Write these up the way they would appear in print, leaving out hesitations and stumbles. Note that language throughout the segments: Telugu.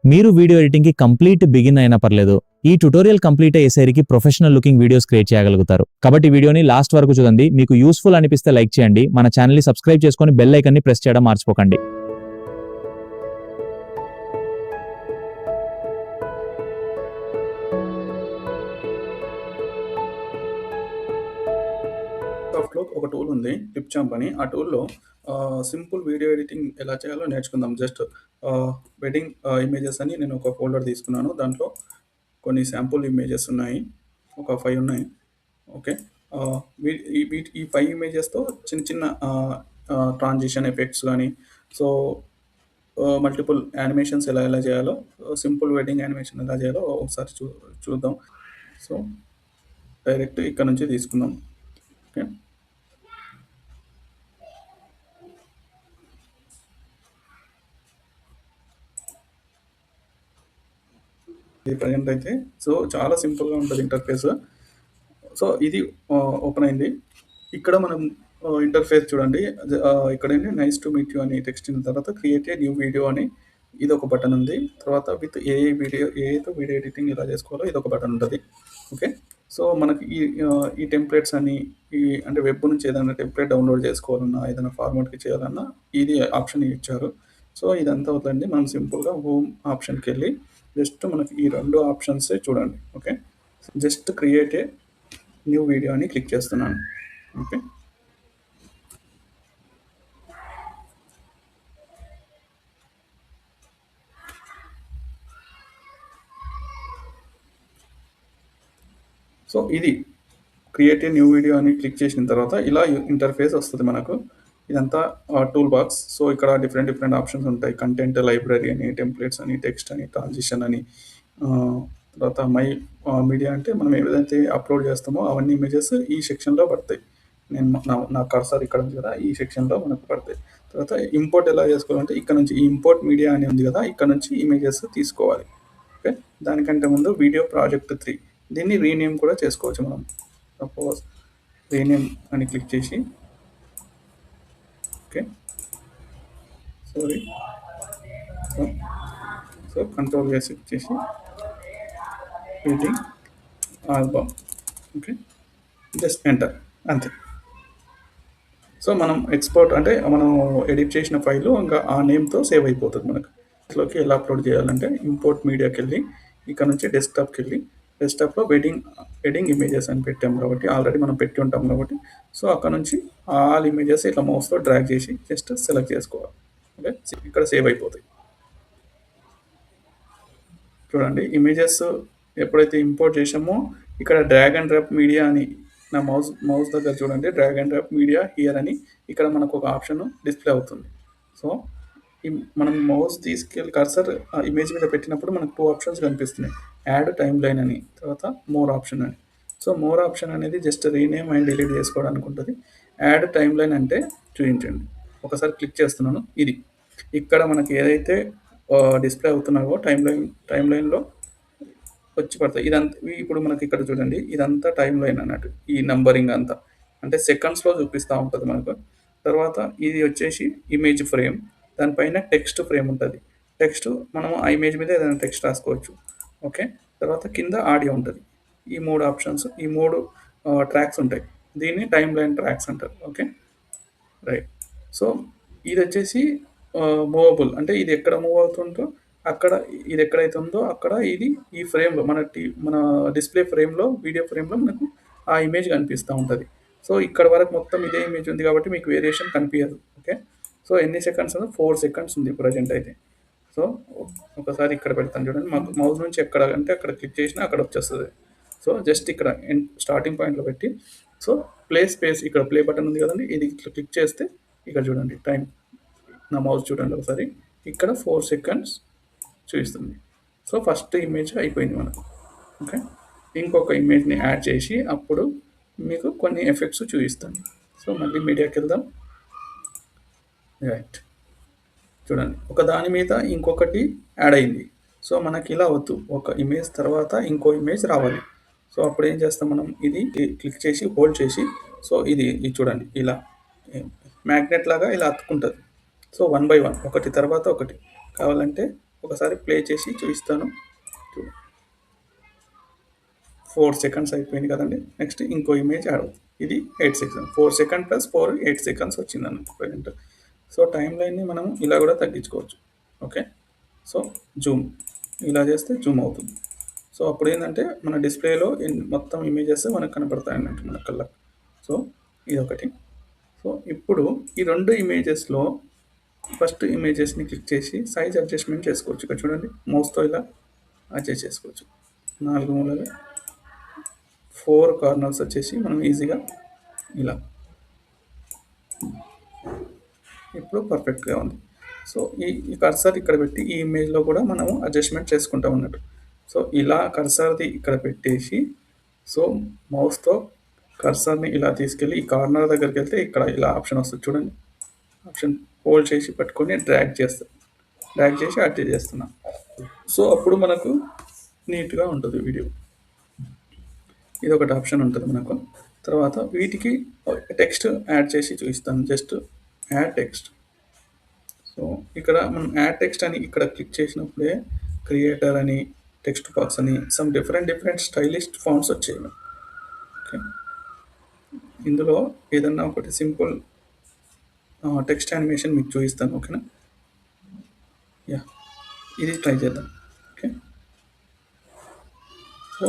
మీరు వీడియో ఎడిటింగ్‌కి కంప్లీట్ బిగినర్ అయినా పర్లేదు. ఈ ట్యుటోరియల్ కంప్లీట్ అయ్యేసరికి ప్రొఫెషనల్ లుకింగ్ వీడియోస్ క్రియేట్ చేయగలుగుతారు. కాబట్టి వీడియోని లాస్ట్ వరకు చూడండి. మీకు యూజ్‌ఫుల్ అనిపిస్తే లైక్ చేయండి. మన ఛానెల్‌ని సబ్స్క్రైబ్ చేసుకొని బెల్ ఐకాన్‌ని ప్రెస్ చేయడం మర్చిపోకండి. సాఫ్ట్‌లో ఒక టూల్ ఉంది క్లిప్చాంప్ అని. ఆ టూల్‌లో సింపుల్ వీడియో ఎడిటింగ్ ఎలా చేయాలో నేర్చుకుందాం. జస్ట్ వెడ్డింగ్ ఇమేజెస్ అని నేను ఒక ఫోల్డర్ తీసుకున్నాను. దాంట్లో కొన్ని శాంపుల్ ఇమేజెస్ ఉన్నాయి. ఒక 5 ఉన్నాయి. ఓకే. ఈ 5 ఇమేజెస్‌తో చిన్న చిన్న ట్రాన్సిషన్ ఎఫెక్ట్స్ గానీ, సో మల్టిపుల్ యానిమేషన్స్ ఎలా చేయాలో, సింపుల్ వెడ్డింగ్ యానిమేషన్ ఎలా చేయాలో ఒకసారి చూద్దాం. సో డైరెక్ట్ ఇక్కడ నుంచి తీసుకుందాం. ఓకే. ఇది ప్రజెంట్ అయితే సో చాలా సింపుల్గా ఉంటుంది ఇంటర్ఫేస్. సో ఇది ఓపెన్ అయింది. ఇక్కడ మనం ఇంటర్ఫేస్ చూడండి. ఇక్కడ నైస్ టు మీట్ యూ అని టెక్స్ట్ ఇచ్చిన తర్వాత క్రియేట్ ఏ న్యూ వీడియో అని ఇది ఒక బటన్ ఉంది. తర్వాత విత్ ఏఐతో వీడియో ఎడిటింగ్ ఎలా చేసుకోవాలో ఇది ఒక బటన్ ఉంటుంది. ఓకే. సో మనకి ఈ టెంప్లెట్స్ అని అంటే వెబ్ నుంచి ఏదైనా టెంప్లెట్ డౌన్లోడ్ చేసుకోవాలన్నా, ఏదైనా ఫార్మాట్కి చేయాలన్నా ఇది ఆప్షన్ ఇచ్చారు. సో ఇదంతా అవుతుంది. మనం సింపుల్గా హోమ్ ఆప్షన్కి వెళ్ళి జస్ట్ మనకి ఈ 2 ఆప్షన్సే చూడండి. Okay. Just create a new video అని క్లిక్ చేస్తున్నాను. ఓకే. సో ఇది క్రియేట్ ఏ న్యూ వీడియో అని క్లిక్ చేసిన తర్వాత ఇలా ఇంటర్ఫేస్ వస్తుంది మనకు. ఇదంతా టూల్ బాక్స్. సో ఇక్కడ డిఫరెంట్ ఆప్షన్స్ ఉంటాయి. కంటెంట్ లైబ్రరీ అని, టెంప్లెట్స్ అని, టెక్స్ట్ అని, ట్రాన్సిషన్ అని, తర్వాత మై మీడియా అంటే మనం ఏదైతే అప్లోడ్ చేస్తామో అవన్నీ ఇమేజెస్ ఈ సెక్షన్లో పడతాయి. నేను నా కర్సర్ ఇక్కడ ఉంది కదా, ఈ సెక్షన్లో మనకు పడతాయి. తర్వాత ఇంపోర్ట్ ఎలా చేసుకోవాలంటే ఇక్కడ నుంచి ఈ ఇంపోర్ట్ మీడియా అని ఉంది కదా, ఇక్కడ నుంచి ఇమేజెస్ తీసుకోవాలి. ఓకే. దానికంటే ముందు వీడియో ప్రాజెక్ట్ 3 దీన్ని రీనేమ్ కూడా చేసుకోవచ్చు మనం. సపోజ్ రీనేమ్ అని క్లిక్ చేసి ఓకే. సారీ. సో కంట్రోల్ వేసి క్లిక్ చేసి editing album. Okay. Just enter అంతే. సో మనం ఎక్స్పోర్ట్ అంటే మనం ఎడిట్ చేసిన ఫైల్ ఇంకా ఆ నేమ్తో సేవ్ అయిపోతుంది మనకు. ఇంట్లోకి ఎలా అప్లోడ్ చేయాలంటే ఇంపోర్ట్ మీడియాకి వెళ్ళి ఇక్కడ నుంచి డెస్క్టాప్కి వెళ్ళి డెస్క్టాప్లో వెడ్డింగ్ ఇమేజెస్ అని పెట్టాం కాబట్టి ఆల్రెడీ మనం పెట్టి ఉంటాం కాబట్టి సో అక్కడ నుంచి ఆల్ ఇమేజెస్ ఇట్లా మౌస్తో డ్రాగ్ చేసి జస్ట్ సెలెక్ట్ చేసుకోవాలి. ఓకే. ఇక్కడ సేవ్ అయిపోతాయి. చూడండి ఇమేజెస్ ఎప్పుడైతే ఇంపోర్ట్ చేసామో ఇక్కడ డ్రాగ్ అండ్ డ్రాప్ మీడియా అని నా మౌస్ దగ్గర చూడండి, drag and drop media here అని ఇక్కడ మనకు ఒక ఆప్షన్ డిస్ప్లే అవుతుంది. సో మనం మౌస్ తీసుకెళ్ళి కర్సర్ ఇమేజ్ మీద పెట్టినప్పుడు మనకు 2 ఆప్షన్స్ కనిపిస్తున్నాయి. యాడ్ టైమ్ లైన్ అని, తర్వాత మోర్ ఆప్షన్ అని. సో మోర్ ఆప్షన్ అనేది జస్ట్ రీనేమ్ అండ్ డిలీట్ చేసుకోవడానికి ఉంటుంది. యాడ్ టైమ్ లైన్ అంటే చూపించండి. ఒకసారి క్లిక్ చేస్తున్నాను. ఇది ఇక్కడ మనకి ఏదైతే డిస్ప్లే అవుతున్నాయో టైమ్ లైన్లో వచ్చి పడతాయి. ఇదంతా ఇప్పుడు మనకి ఇక్కడ చూడండి, ఇదంతా టైమ్ లైన్ అన్నట్టు. ఈ నంబరింగ్ అంతా అంటే సెకండ్స్లో చూపిస్తూ ఉంటుంది మనకు. తర్వాత ఇది వచ్చేసి ఇమేజ్ ఫ్రేమ్, దానిపైన టెక్స్ట్ ఫ్రేమ్ ఉంటుంది. టెక్స్ట్ మనం ఆ ఇమేజ్ మీద ఏదైనా టెక్స్ట్ రాసుకోవచ్చు. ఓకే. తర్వాత కింద ఆడియో ఉంటుంది. ఈ 3 ఆప్షన్స్, ఈ 3 ట్రాక్స్ ఉంటాయి. దీన్ని టైమ్ లైన్ ట్రాక్స్ అంటారు. ఓకే. రైట్. సో ఇది వచ్చేసి మూవబుల్ అంటే ఇది ఎక్కడ మూవ్ అవుతుందో అక్కడ, ఇది ఎక్కడైతే ఉందో అక్కడ ఇది ఈ ఫ్రేమ్లో మన డిస్ప్లే ఫ్రేమ్లో, వీడియో ఫ్రేమ్లో మనకు ఆ ఇమేజ్ కనిపిస్తూ ఉంటుంది. సో ఇక్కడ వరకు మొత్తం ఇదే ఇమేజ్ ఉంది కాబట్టి మీకు వేరియేషన్ కనిపించదు. ఓకే. సో ఎన్ని సెకండ్స్ ఉందో 4 సెకండ్స్ ఉంది ప్రజెంట్ అయితే. సో ఒకసారి ఇక్కడ పెడతాను చూడండి. మాకు మౌస్ నుంచి ఎక్కడ అంటే అక్కడ క్లిక్ చేసినా అక్కడ వచ్చేస్తుంది. సో జస్ట్ ఇక్కడ స్టార్టింగ్ పాయింట్లో పెట్టి సో ప్లే స్పేస్ ఇక్కడ ప్లే బటన్ ఉంది కదండి, ఇది ఇట్లా క్లిక్ చేస్తే ఇక్కడ చూడండి టైం, నా మౌస్ చూడండి ఒకసారి, ఇక్కడ 4 సెకండ్స్ చూపిస్తుంది. సో ఫస్ట్ ఇమేజ్ అయిపోయింది మనకు. ఓకే. ఇంకొక ఇమేజ్ని యాడ్ చేసి అప్పుడు మీకు కొన్ని ఎఫెక్ట్స్ చూపిస్తాను. సో మళ్ళీ మీడియాకి వెళ్దాం. రైట్. చూడండి ఒక దాని మీద ఇంకొకటి యాడ్ అయింది. సో మనకి ఇలా వద్దు, ఒక ఇమేజ్ తర్వాత ఇంకో ఇమేజ్ రావాలి. సో అప్పుడు ఏం చేస్తాం మనం, ఇది క్లిక్ చేసి హోల్డ్ చేసి సో ఇది చూడండి ఇలా మ్యాగ్నెట్ లాగా ఇలా అతుక్కుంటుంది. సో 1 by 1 ఒకటి తర్వాత ఒకటి కావాలంటే ఒకసారి ప్లే చేసి చూపిస్తాను. 4 సెకండ్స్ అయిపోయింది కదండి. నెక్స్ట్ ఇంకో ఇమేజ్ యాడ్ అవుతుంది. ఇది 8 సెకండ్స్, 4 సెకండ్ ప్లస్ 4 8 సెకండ్స్ వచ్చిందన్నమాట ప్రజెంట్. సో టైం లైన్ని మనం ఇలా కూడా తగ్గించుకోవచ్చు. ఓకే, సో జూమ్ ఇలా చేస్తే జూమ్ అవుతుంది. సో అప్పుడు ఏంటంటే మన డిస్ప్లేలో మొత్తం ఇమేజెస్ మనకు కనపడతాయి అన్నట్టు మన కళ్ళకు. సో ఇదొకటి. సో ఇప్పుడు ఈ 2 ఇమేజెస్లో ఫస్ట్ ఇమేజెస్ని క్లిక్ చేసి సైజ్ అడ్జస్ట్మెంట్ చేసుకోవచ్చు. ఇక్కడ చూడండి, మౌస్తో ఇలా అడ్జస్ట్ చేసుకోవచ్చు. 4 మూలలు 4 కార్నర్స్ వచ్చేసి మనం ఈజీగా ఇలా ఇప్పుడు పర్ఫెక్ట్గా ఉంది. సో ఈ కర్సర్ ఇక్కడ పెట్టి ఈ ఇమేజ్లో కూడా మనము అడ్జస్ట్మెంట్ చేసుకుంటాం అన్నట్టు. సో ఇలా కర్సర్ది ఇక్కడ పెట్టేసి సో మౌస్తో కర్సర్ని ఇలా తీసుకెళ్ళి ఈ కార్నర్ దగ్గరికి వెళ్తే ఇక్కడ ఇలా ఆప్షన్ వస్తుంది చూడండి. ఆప్షన్ హోల్డ్ చేసి పట్టుకొని డ్రాగ్ చేస్తాను, డ్రాగ్ చేసి అడ్జస్ట్ చేస్తున్నా. సో అప్పుడు మనకు నీట్గా ఉంటుంది వీడియో. ఇది ఒకటి ఆప్షన్ ఉంటుంది మనకు. తర్వాత వీటికి టెక్స్ట్ యాడ్ చేసి చూపిస్తాను. Just add text. సో ఇక్కడ మనం యాడ్ టెక్స్ట్ అని ఇక్కడ క్లిక్ చేసినప్పుడే క్రియేటర్ అని, టెక్స్ట్ బాక్స్ అని సమ్ డిఫరెంట్ స్టైలిష్ ఫాంట్స్ వచ్చాయి. ఓకే, ఇందులో ఏదన్నా ఒకటి సింపుల్ టెక్స్ట్ యానిమేషన్ మీకు చూపిస్తాను. ఓకేనా, యా ఇది ట్రై చేద్దాం. ఓకే, సో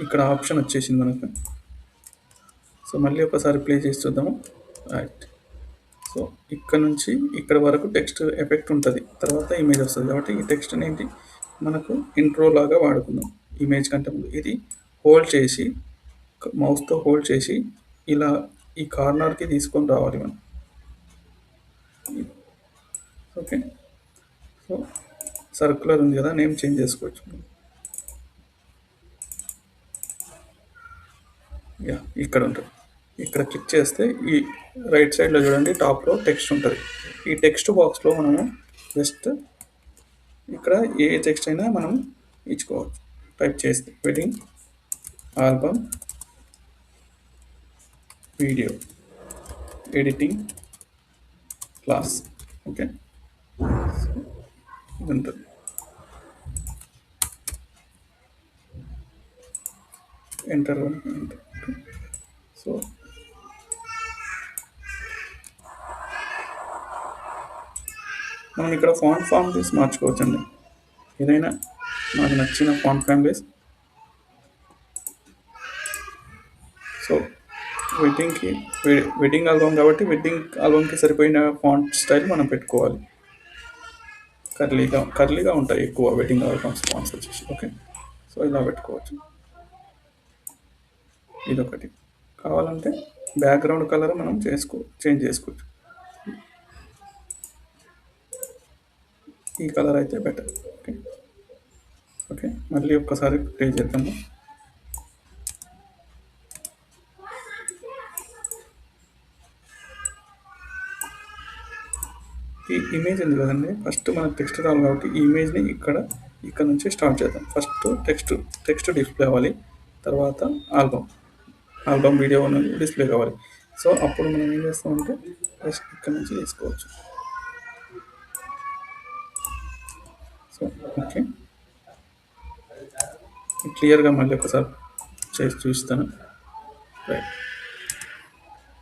ఇక్కడ ఆప్షన్ వచ్చేసింది మనకు. సో మళ్ళీ ఒకసారి ప్లే చేసి చూద్దాము. రైట్, సో ఇక్కడ నుంచి ఇక్కడ వరకు టెక్స్ట్ ఎఫెక్ట్ ఉంటుంది, తర్వాత ఇమేజ్ వస్తుంది. కాబట్టి ఈ టెక్స్ట్ ఏంటి మనకు ఇంట్రో లాగా వాడుకుందాం. ఇమేజ్ కంటే ముందు ఇది హోల్డ్ చేసి మౌస్తో హోల్డ్ చేసి ఇలా ఈ కార్నర్కి తీసుకొని రావాలి మనం. ఓకే, సో సర్క్యులర్ ఉంది కదా, నేమ్ చేంజ్ చేసుకోవచ్చు. యా ఇక్కడ ఉంటుంది. ఇక్కడ క్లిక్ చేస్తే ఈ రైట్ సైడ్లో చూడండి, టాప్లో టెక్స్ట్ ఉంటుంది. ఈ టెక్స్ట్ బాక్స్లో మనము జస్ట్ ఇక్కడ ఏ టెక్స్ట్ అయినా మనం ఇచ్చుకోవచ్చు. టైప్ చేస్తే wedding album video editing class. Okay, ఇది ఉంటుంది. ఎంటర్. సో మనం ఇక్కడ ఫాంట్ ఫ్యామిలీస్ మార్చుకోవచ్చు అండి. ఏదైనా మనకు నచ్చిన font families. So wedding album కాబట్టి వెడ్డింగ్ ఆల్బమ్కి సరిపోయిన ఫాంట్ స్టైల్ మనం పెట్టుకోవాలి. కర్లీగా ఉంటాయి ఎక్కువ వెడ్డింగ్ ఆల్బమ్స్ ఫాంట్స్ వచ్చేసి. ఓకే, సో ఇలా పెట్టుకోవచ్చు. ఇదొకటి. కావాలంటే బ్యాక్గ్రౌండ్ కలర్ మనం చేంజ్ చేసుకోవచ్చు. ఈ కలర్ అయితే బెటర్. ఓకే, ఓకే మళ్ళీ ఒక్కసారి ప్లే చేద్దాము. ఈ ఇమేజ్ ఉంది కదండి, ఫస్ట్ మనకు టెక్స్ట్ రావాలి కాబట్టి ఈ ఇమేజ్ని ఇక్కడ నుంచి స్టార్ట్ చేద్దాం. ఫస్ట్ టెక్స్ట్ డిస్ప్లే అవ్వాలి, తర్వాత ఆల్బమ్ వీడియో అనేది డిస్ప్లే కావాలి. సో అప్పుడు మనం ఏం చేస్తామంటే ఫస్ట్ ఇక్కడ నుంచి తీసుకోవచ్చు. సో ఓకే, క్లియర్గా మళ్ళీ ఒకసారి చేసి చూస్తాను. రైట్,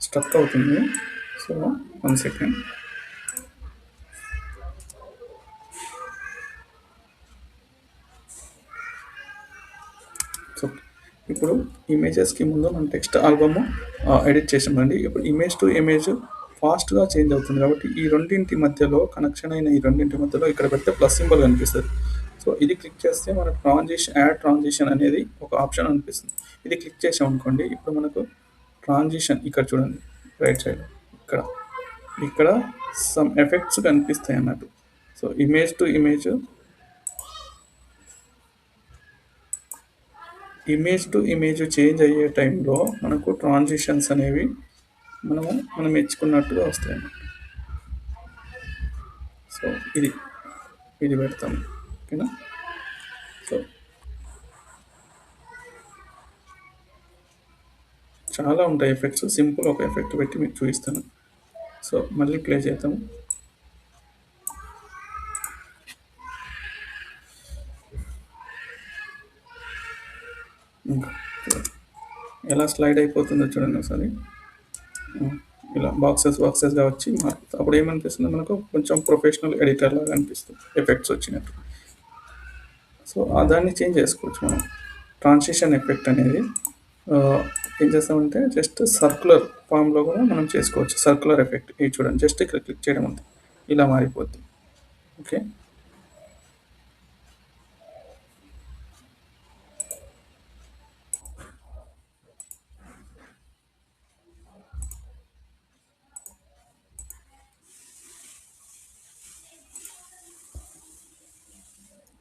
స్ట్రక్ అవుతుంది. So 1 second. సో ఇప్పుడు ఇమేజెస్కి ముందు మనం టెక్స్ట్ ఆల్బమ్ ఎడిట్ చేసామండి. ఇప్పుడు ఇమేజ్ టు ఇమేజ్ ఫాస్ట్గా చేంజ్ అవుతుంది కాబట్టి ఈ రెండింటి మధ్యలో కనెక్షన్ అయిన ఈ రెండింటి మధ్యలో ఇక్కడ పెడితే ప్లస్ సింబల్ కనిపిస్తుంది. సో ఇది క్లిక్ చేస్తే మనకు యాడ్ ట్రాన్సిషన్ అనేది ఒక ఆప్షన్ అనిపిస్తుంది. ఇది క్లిక్ చేసాం అనుకోండి, ఇప్పుడు మనకు ట్రాన్సిషన్ ఇక్కడ చూడండి రైట్ సైడ్ ఇక్కడ సమ్ ఎఫెక్ట్స్ కనిపిస్తాయి అన్నట్టు. So image to image change అయ్యే టైంలో మనకు ట్రాన్సిషన్స్ అనేవి మనం మెచ్చుకున్నట్టుగా వస్తాయి అన్నమాట. సో ఇది పెడతాము. ఓకేనా, సో చాలా ఉంటాయి ఎఫెక్ట్స్. సింపుల్ ఒక ఎఫెక్ట్ పెట్టి మీకు చూపిస్తాను. సో మళ్ళీ ప్లే చేద్దాము. ఇంకా చూడండి ఎలా స్లైడ్ అయిపోతుందో చూడండి ఒకసారి. ఇలా బాక్సెస్గా వచ్చి మారుతుంది. అప్పుడు ఏమనిపిస్తుంది మనకు కొంచెం ప్రొఫెషనల్ ఎడిటర్ లాగా అనిపిస్తుంది ఎఫెక్ట్స్ వచ్చినట్టు. సో దాన్ని చేంజ్ చేసుకోవచ్చు మనం. ట్రాన్సిషన్ ఎఫెక్ట్ అనేది ఏం చేస్తామంటే జస్ట్ సర్క్యులర్ ఫామ్లో కూడా మనం చేసుకోవచ్చు. సర్క్యులర్ ఎఫెక్ట్ ఇది చూడండి, జస్ట్ ఇక్కడ క్లిక్ చేయడం ఉంది, ఇలా మారిపోద్ది. ఓకే,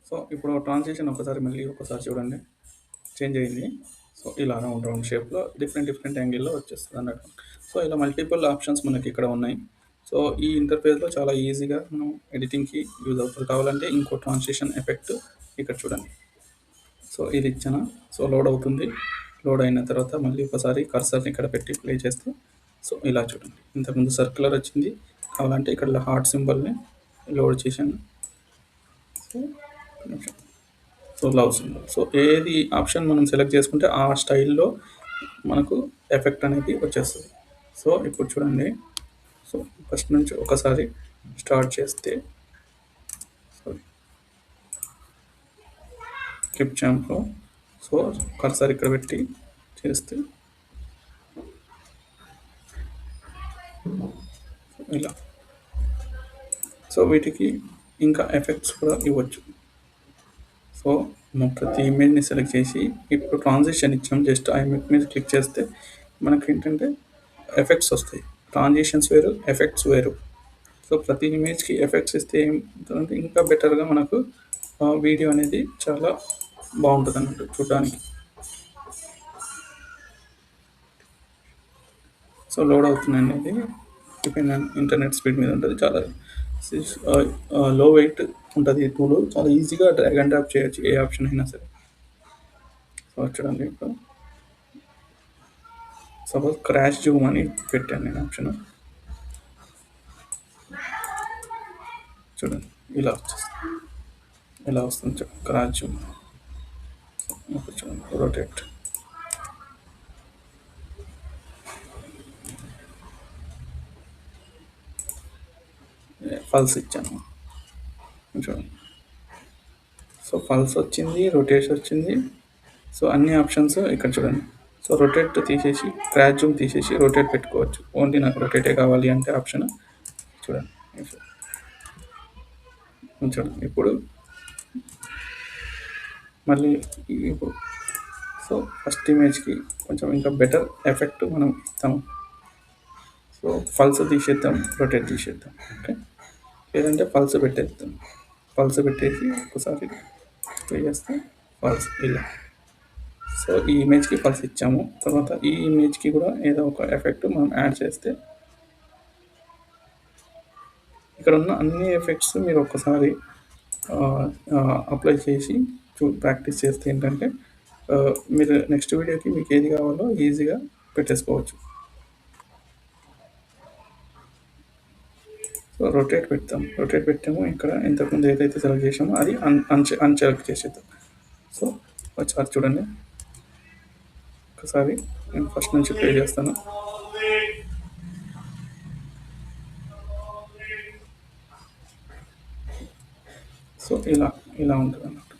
సో ఇప్పుడు ట్రాన్సిషన్ మళ్ళీ ఒకసారి చూడండి, చేంజ్ అయింది. సో ఇలా రౌండ్ షేప్లో డిఫరెంట్ యాంగిల్లో వచ్చేస్తుంది అన్నట్టు. సో ఇలా మల్టిపుల్ ఆప్షన్స్ మనకి ఇక్కడ ఉన్నాయి. సో ఈ ఇంటర్ఫేస్లో చాలా ఈజీగా మనం ఎడిటింగ్కి యూజ్ అవుతుంది. కావాలంటే ఇంకో ట్రాన్సిషన్ ఎఫెక్ట్ ఇక్కడ చూడండి. సో ఇది ఇచ్చాను. సో లోడ్ అవుతుంది. లోడ్ అయిన తర్వాత మళ్ళీ ఒకసారి కర్సర్ని ఇక్కడ పెట్టి ప్లే చేస్తే సో ఇలా చూడండి, ఇంతకుముందు సర్క్యులర్ వచ్చింది. కావాలంటే ఇక్కడ హార్ట్ సింబల్ని లోడ్ చేశాను. So love symbol. సో ఏది ఆప్షన్ మనం సెలెక్ట్ చేసుకుంటే ఆ స్టైల్లో మనకు ఎఫెక్ట్ అనేది వచ్చేస్తుంది. సో ఇప్పుడు చూడండి, సో ఫస్ట్ నుంచి ఒకసారి స్టార్ట్ చేస్తే క్లిప్ ఛాంప్లో సో కర్సర్ ఇక్కడ పెట్టి చేస్తే ఇలా. సో వీటికి ఇంకా ఎఫెక్ట్స్ కూడా ఇవ్వచ్చు. సో మనం ప్రతి ఇమేజ్ని సెలెక్ట్ చేసి ఇప్పుడు ట్రాన్సిషన్ ఇచ్చాం, జస్ట్ ఆ ఇమేజ్ మీద క్లిక్ చేస్తే మనకి ఏంటంటే ఎఫెక్ట్స్ వస్తాయి. ట్రాన్సిషన్స్ వేరు, ఎఫెక్ట్స్ వేరు. సో ప్రతి ఇమేజ్కి ఎఫెక్ట్స్ ఇస్తే ఏమిటంటే ఇంకా బెటర్గా మనకు వీడియో అనేది చాలా బాగుంటుంది అన్నట్టు చూడడానికి. సో లోడ్ అవుతుందండి, అది డిపెండ్ ఇంటర్నెట్ స్పీడ్ మీద ఉంటుంది. చాలా లో వెయిట్ ఉంటుంది ఈ టూల్, చాలా ఈజీగా డ్రాగ్ అండ్ డ్రాప్ చేయొచ్చు ఏ ఆప్షన్ అయినా సరే. సో చూడండి, ఇప్పుడు సపోజ్ క్రాష్ జూమ్ అని పెట్టాను నేను ఆప్షన్. చూడండి ఇలా వచ్చేస్తుంది, ఇలా వస్తుంది చూడండి క్రాష్ జూమ్. చూడండి రొటేట్. పల్స్ ఇచ్చాను చూడండి. సో పల్స్ వచ్చింది, రొటేషన్ వచ్చింది. సో అన్ని ఆప్షన్స్ ఇక్కడ చూడండి. సో రొటేట్ తీసేసి క్రాష్ జూమ్ తీసేసి రొటేట్ పెట్టుకోవచ్చు. ఓన్లీ నాకు రొటేటే కావాలి అంటే ఆప్షన్ చూడండి. చూడండి ఇప్పుడు మళ్ళీ ఇప్పుడు సో ఫస్ట్ ఇమేజ్కి కొంచెం ఇంకా బెటర్ ఎఫెక్ట్ మనం ఇస్తాము. సో పల్స్ తీసేద్దాం, రొటేట్ తీసేద్దాం. ఓకే, లేదంటే పల్స్ పెట్టేద్దాం. పల్స్ పెట్టేసి ఒకసారి ప్లే చేస్తే పల్స్ ఇలా. సో ఈ ఇమేజ్కి పల్స్ ఇచ్చాము. తర్వాత ఈ ఇమేజ్కి కూడా ఏదో ఒక ఎఫెక్ట్ మనం యాడ్ చేస్తే ఇక్కడ ఉన్న అన్ని ఎఫెక్ట్స్ మీరు ఒక్కసారి అప్లై చేసి ప్రాక్టీస్ చేస్తే ఏంటంటే మీరు నెక్స్ట్ వీడియోకి మీకు ఏది కావాలో ఈజీగా పెట్టేసుకోవచ్చు. సో రొటేట్ పెట్టాము. ఇక్కడ ఇంతకుముందు ఏదైతే సెలెక్ట్ చేసామో అది అన్సెలెక్ట్ చేసేద్దాం. సో ఒకసారి చూడండి, ఒకసారి నేను ఫస్ట్ నుంచి ప్లే చేస్తాను. సో ఇలా ఉంటుంది అన్నట్టు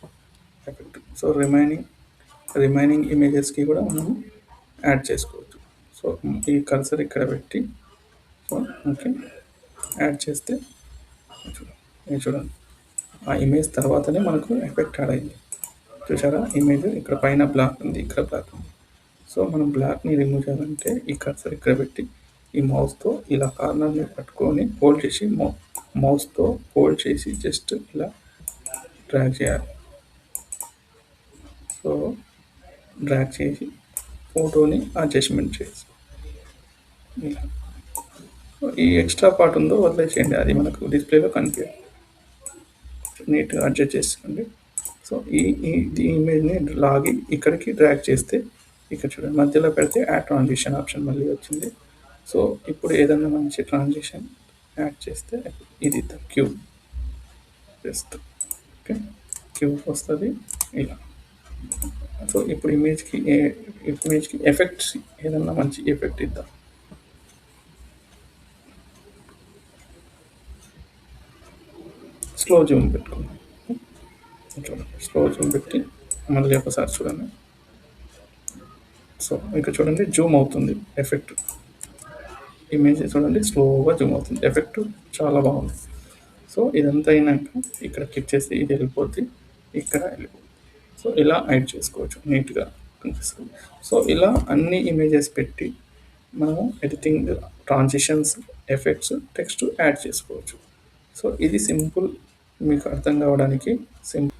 ఎఫెక్ట్. సో రిమైనింగ్ ఇమేజెస్కి కూడా మనం యాడ్ చేసుకోవచ్చు. సో ఈ కర్సర్ ఇక్కడ పెట్టి సో ఓకే యాడ్ చేస్తే చూడండి ఆ ఇమేజ్ తర్వాతనే మనకు ఎఫెక్ట్ యాడ్ అయింది. చూసారా, ఇమేజ్ ఇక్కడ పైన బ్లాక్ ఉంది, ఇక్కడ బ్లాక్ ఉంది. సో మనం బ్లాక్ని రిమూవ్ చేయాలంటే ఈ కర్సర్ ఇక్కడ పెట్టి ఈ మౌస్తో ఇలా కార్నర్ని పట్టుకొని హోల్డ్ చేసి మౌస్తో హోల్డ్ చేసి జస్ట్ ఇలా డ్రాగ్ చేయాలి. సో డ్రాగ్ చేసి ఫోటోని అడ్జస్ట్మెంట్ చేసి ఇలా ఈ ఎక్స్ట్రా పార్ట్ ఉందో వదిలేసేయండి, అది మనకు డిస్ప్లేలో కనిపించదు. నీట్గా అడ్జస్ట్ చేసుకోండి. సో ఈ ఇమేజ్ని లాగి ఇక్కడికి డ్రాగ్ చేస్తే ఇక్కడ చూడండి మధ్యలో పెడితే యాడ్ ట్రాన్సిషన్ ఆప్షన్ మళ్ళీ వచ్చింది. సో ఇప్పుడు ఏదైనా మంచి ట్రాన్సిషన్ యాడ్ చేస్తే ఇది క్యూబ్ చేస్తాం. ఓకే, క్యూబ్ వస్తుంది ఇలా. సో ఇప్పుడు ఇమేజ్కి ఎఫెక్ట్స్ ఏదన్నా మంచి ఎఫెక్ట్ ఇద్దాం. స్లో జూమ్ పెట్టుకుందాం. చూడండి, స్లో జూమ్ పెట్టి మళ్ళీ ఒకసారి చూడండి. సో ఇక్కడ చూడండి జూమ్ అవుతుంది ఎఫెక్ట్. ఇమేజ్ చూడండి స్లోగా జూమ్ అవుతుంది. ఎఫెక్ట్ చాలా బాగుంది. సో ఇదంతా అయినాక ఇక్కడ క్లిక్ చేసి ఇది వెళ్ళిపోద్ది, ఇక్కడ వెళ్ళిపోద్ది. సో ఇలా యాడ్ చేసుకోవచ్చు, నీట్గా కనిపిస్తుంది. సో ఇలా అన్ని ఇమేజెస్ పెట్టి మనము editing, transitions, effects, text add చేసుకోవచ్చు. సో ఇది సింపుల్, మీకు అర్థం కావడానికి సింపుల్.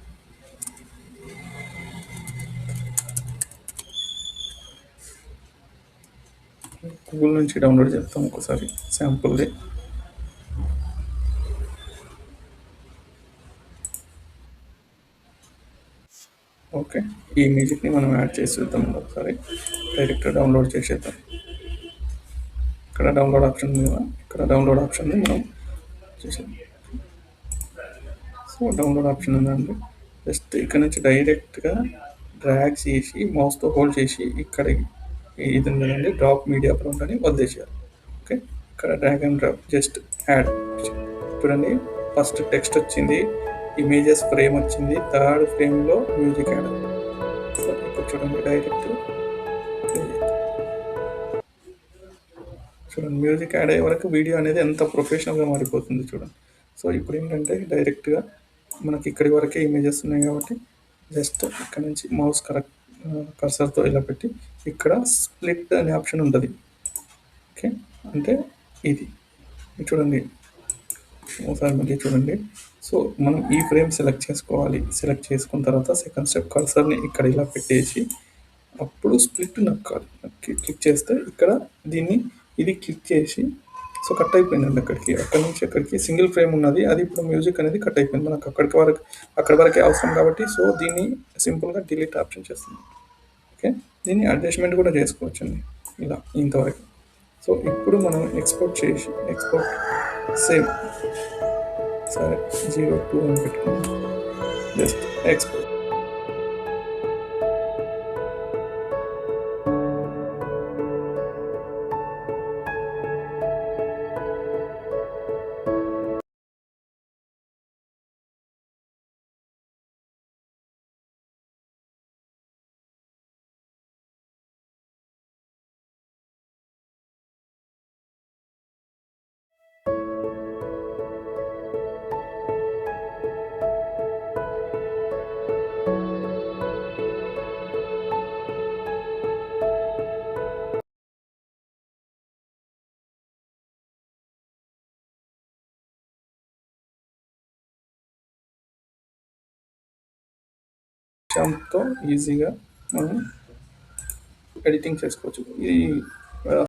గూగుల్ నుంచి డౌన్లోడ్ చేస్తాం ఒకసారి శాంపుల్ది. ఓకే, ఈ మ్యూజిక్ని మనం యాడ్ చేసి చూద్దాం. ఒకసారి డైరెక్ట్ డౌన్లోడ్ చేసేద్దాం. ఇక్కడ డౌన్లోడ్ ఆప్షన్ ఉంది కదా, ఇక్కడ డౌన్లోడ్ ఆప్షన్ని మనం చేసేద్దాం. సో డౌన్లోడ్ ఆప్షన్ ఉందండి. జస్ట్ ఇక్కడ నుంచి డైరెక్ట్గా డ్రాగ్ చేసి మౌస్తో హోల్డ్ చేసి ఇక్కడ ఇది ఉంది కదండి, డ్రాప్ మీడియా ప్రౌంట్ అని వదిలేసేయాలి. ఓకే, ఇక్కడ drag and drop just add. చూడండి, ఫస్ట్ టెక్స్ట్ వచ్చింది, ఇమేజెస్ ఫ్రేమ్ వచ్చింది, థర్డ్ ఫ్రేమ్లో మ్యూజిక్ యాడ్. సో ఇప్పుడు చూడండి డైరెక్ట్ చూడండి మ్యూజిక్ యాడ్ అయ్యే వరకు వీడియో అనేది ఎంత ప్రొఫెషనల్గా మారిపోతుంది చూడండి. సో ఇప్పుడు ఏంటంటే డైరెక్ట్గా మనకి ఇక్కడి వరకే ఇమేజెస్ ఉన్నాయి కాబట్టి జస్ట్ ఇక్కడ నుంచి మౌస్ కర్సర్తో ఇలా పెట్టి ఇక్కడ స్ప్లిట్ అనే ఆప్షన్ ఉంటుంది. ఓకే, అంటే ఇది చూడండి, ఒకసారి మళ్ళీ చూడండి. సో మనం ఈ ఫ్రేమ్ సెలెక్ట్ చేసుకోవాలి. సెలెక్ట్ చేసుకున్న తర్వాత సెకండ్ స్టెప్ కర్సర్ని ఇక్కడ ఇలా పెట్టేసి అప్పుడు స్ప్లిట్ నొక్కాలి. క్లిక్ చేస్తే ఇక్కడ ఇది క్లిక్ చేసి సో కట్ అయిపోయిందండి. అక్కడి నుంచి అక్కడికి సింగిల్ ఫ్రేమ్ ఉన్నది, అది ఇప్పుడు మ్యూజిక్ అనేది కట్ అయిపోయింది. మనకు అక్కడి వరకే అవసరం కాబట్టి సో దీన్ని సింపుల్గా డిలీట్ ఆప్షన్ చేస్తుంది. ఓకే, దీన్ని అడ్జస్ట్మెంట్ కూడా చేసుకోవచ్చండి ఇలా ఇంతవరకు. సో ఇప్పుడు మనం ఎక్స్పోర్ట్ సేమ్ సరే 02 అని పెట్టుకున్నాం. Just export. తో ఈజీగా మనం ఎడిటింగ్ చేసుకోవచ్చు. ఇది